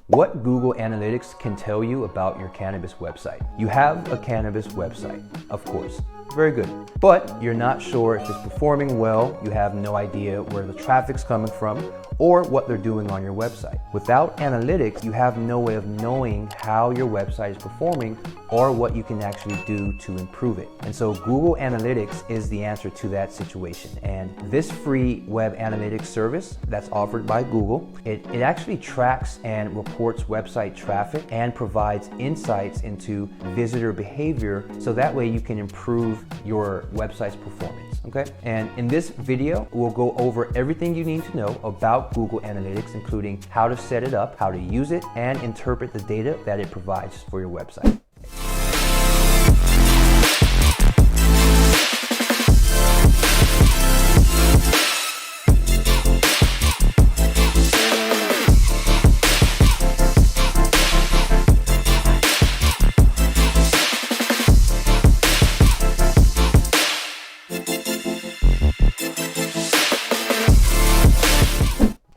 What Google Analytics can tell you about your cannabis website. You have a cannabis website, of course. Very good. But you're not sure if it's performing well, you have no idea where the traffic's coming from, or what they're doing on your website. Without analytics, you have no way of knowing how your website is performing or what you can actually do to improve it. And so Google Analytics is the answer to that situation. And this free web analytics service that's offered by Google, it actually tracks and reports website traffic and provides insights into visitor behavior, so that way you can improve your website's performance, okay? And in this video, we'll go over everything you need to know about Google Analytics, including how to set it up, how to use it, and interpret the data that it provides for your website.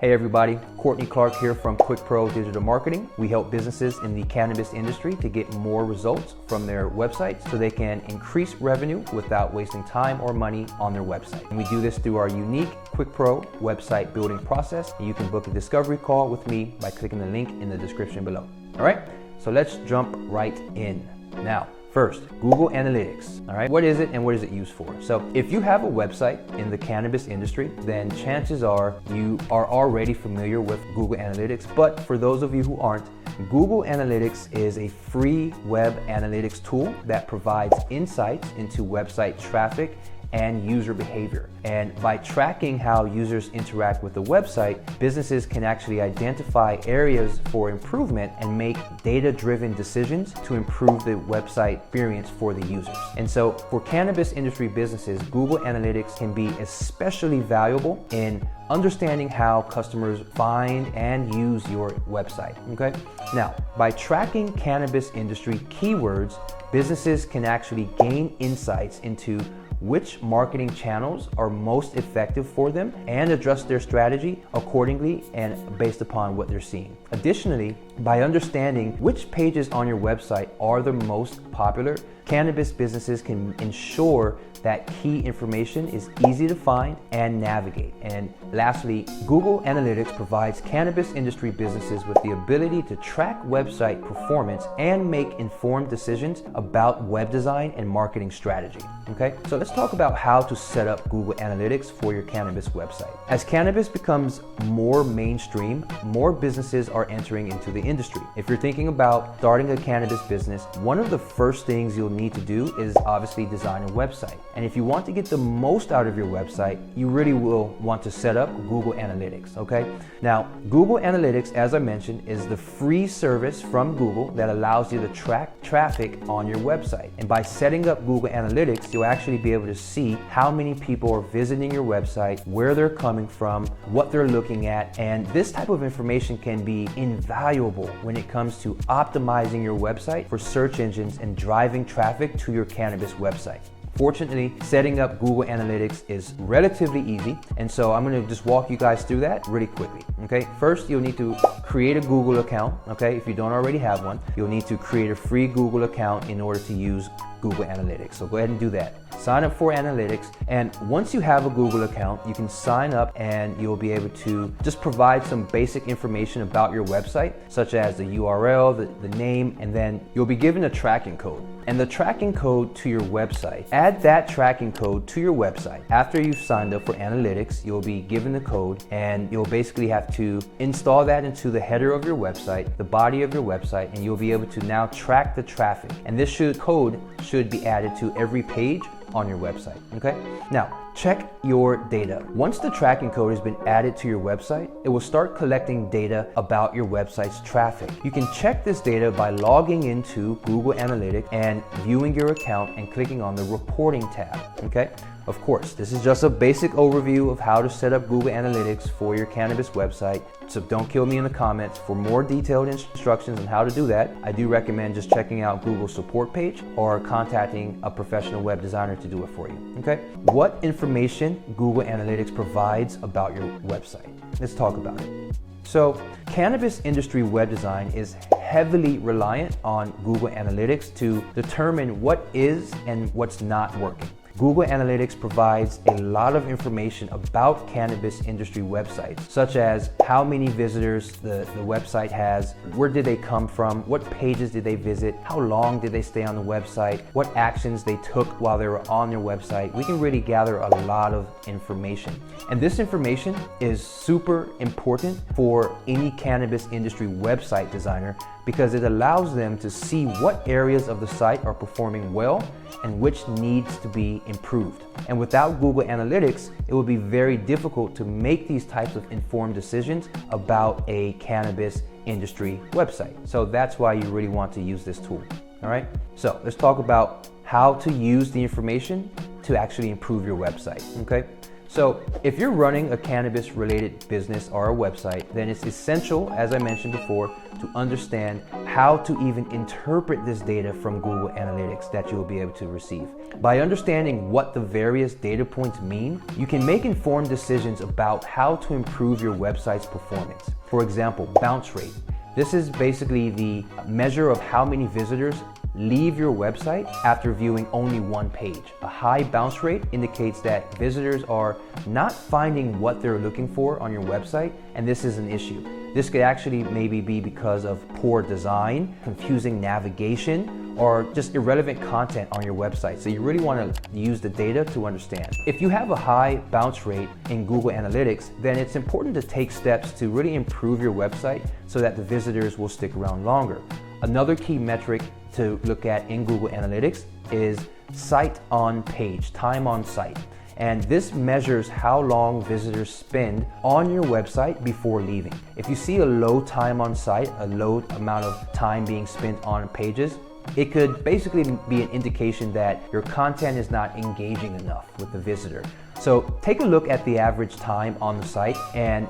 Hey everybody, Courtney Clark here from Quick Pro Digital Marketing. We help businesses in the cannabis industry to get more results from their websites so they can increase revenue without wasting time or money on their website. And we do this through our unique Quick Pro website building process. And you can book a discovery call with me by clicking the link in the description below. All right, so let's jump right in. Now, first, Google Analytics, all right? What is it and what is it used for? So if you have a website in the cannabis industry, then chances are you are already familiar with Google Analytics. But for those of you who aren't, Google Analytics is a free web analytics tool that provides insights into website traffic and user behavior. And by tracking how users interact with the website, businesses can actually identify areas for improvement and make data-driven decisions to improve the website experience for the users. And so for cannabis industry businesses, Google Analytics can be especially valuable in understanding how customers find and use your website, okay? Now, by tracking cannabis industry keywords, businesses can actually gain insights into which marketing channels are most effective for them and adjust their strategy accordingly and based upon what they're seeing. Additionally, by understanding which pages on your website are the most popular, cannabis businesses can ensure that key information is easy to find and navigate. And lastly, Google Analytics provides cannabis industry businesses with the ability to track website performance and make informed decisions about web design and marketing strategy. Okay, so let's talk about how to set up Google Analytics for your cannabis website. As cannabis becomes more mainstream, more businesses are entering into the industry. If you're thinking about starting a cannabis business, one of the first things you'll need to do is obviously design a website. And if you want to get the most out of your website, you really will want to set up Google Analytics, okay? Now, Google Analytics, as I mentioned, is the free service from Google that allows you to track traffic on your website. And by setting up Google Analytics, you'll actually be able to see how many people are visiting your website, where they're coming from, what they're looking at, and this type of information can be invaluable when it comes to optimizing your website for search engines and driving traffic to your cannabis website. Fortunately, setting up Google Analytics is relatively easy, and so I'm going to just walk you guys through that really quickly. Okay, first you'll need to create a Google account. Okay, if you don't already have one, you'll need to create a free Google account in order to use Google Analytics. So go ahead and do that. Sign up for Analytics, and once you have a Google account, you can sign up and you'll be able to just provide some basic information about your website, such as the URL, the name, and then you'll be given a tracking code. And the tracking code to your website, add that tracking code to your website. After you've signed up for Analytics, you'll be given the code, and you'll basically have to install that into the header of your website, the body of your website, and you'll be able to now track the traffic. And this code should be added to every page on your website, okay? Now, check your data. Once the tracking code has been added to your website, it will start collecting data about your website's traffic. You can check this data by logging into Google Analytics and viewing your account and clicking on the reporting tab, okay? Of course, this is just a basic overview of how to set up Google Analytics for your cannabis website, so don't kill me in the comments. For more detailed instructions on how to do that, I do recommend just checking out Google's support page or contacting a professional web designer to do it for you, okay? What information Google Analytics provides about your website? Let's talk about it. So, cannabis industry web design is heavily reliant on Google Analytics to determine what is and what's not working. Google Analytics provides a lot of information about cannabis industry websites, such as how many visitors the website has, where did they come from, what pages did they visit, how long did they stay on the website, what actions they took while they were on their website. We can really gather a lot of information. And this information is super important for any cannabis industry website designer because it allows them to see what areas of the site are performing well and which needs to be improved. And without Google Analytics, it would be very difficult to make these types of informed decisions about a cannabis industry website. So that's why you really want to use this tool. All right, so let's talk about how to use the information to actually improve your website, okay? So if you're running a cannabis related business or a website, then it's essential, as I mentioned before, to understand how to even interpret this data from Google Analytics that you'll be able to receive. By understanding what the various data points mean, you can make informed decisions about how to improve your website's performance. For example, bounce rate. This is basically the measure of how many visitors leave your website after viewing only one page. A high bounce rate indicates that visitors are not finding what they're looking for on your website, and this is an issue. This could actually maybe be because of poor design, confusing navigation, or just irrelevant content on your website. So you really want to use the data to understand. If you have a high bounce rate in Google Analytics, then it's important to take steps to really improve your website so that the visitors will stick around longer. Another key metric to look at in Google Analytics is site on page, time on site. And this measures how long visitors spend on your website before leaving. If you see a low time on site, a low amount of time being spent on pages, it could basically be an indication that your content is not engaging enough with the visitor. So take a look at the average time on the site and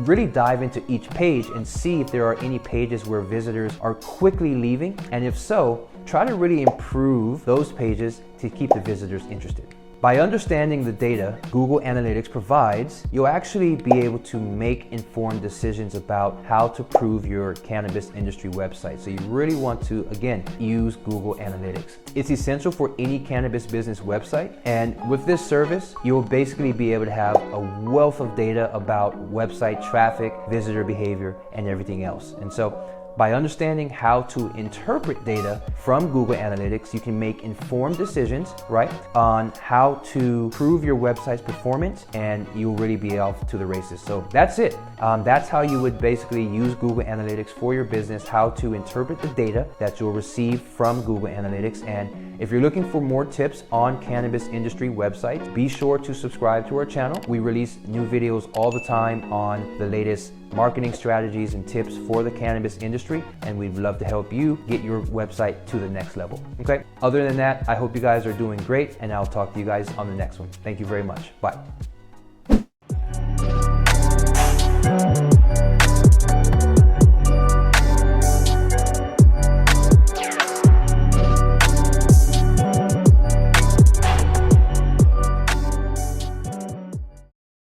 really dive into each page and see if there are any pages where visitors are quickly leaving. And if so, try to really improve those pages to keep the visitors interested. By understanding the data Google Analytics provides, you'll actually be able to make informed decisions about how to improve your cannabis industry website. So you really want to, again, use Google Analytics. It's essential for any cannabis business website. And with this service, you'll basically be able to have a wealth of data about website traffic, visitor behavior, and everything else. And so by understanding how to interpret data from Google Analytics, you can make informed decisions, right, on how to improve your website's performance, and you'll really be off to the races. So that's it. That's how you would basically use Google Analytics for your business, how to interpret the data that you'll receive from Google Analytics. And if you're looking for more tips on cannabis industry websites, be sure to subscribe to our channel. We release new videos all the time on the latest marketing strategies and tips for the cannabis industry, and we'd love to help you get your website to the next level. Okay, other than that, I hope you guys are doing great, and I'll talk to you guys on the next one. Thank you very much. Bye.